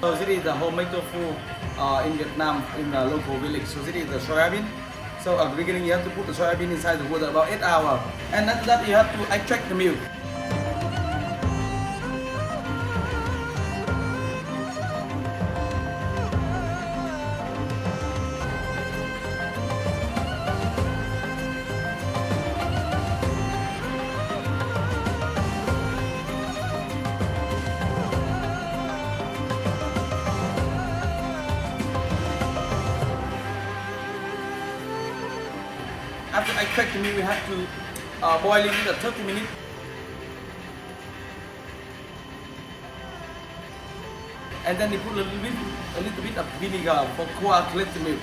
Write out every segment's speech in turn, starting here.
So this is the homemade tofu in Vietnam in the local village. So this is the soybean. So at the beginning you have to put the soybean inside the water about 8 hours. And after that you have to extract the milk. After extract the milk, we have to boil it for 30 minutes. And then you put a little bit of vinegar for coagulate the milk.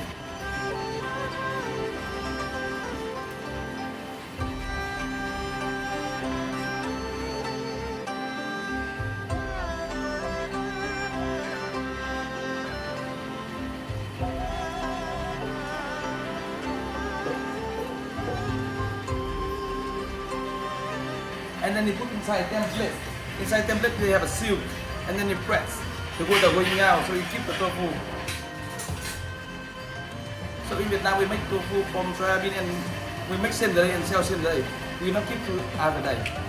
And then you put inside template. Inside template they have a seal, and then you press. The water going out, so you keep the tofu. So in Vietnam we make tofu from soybean and we make same day and sell same day. We not keep to other day.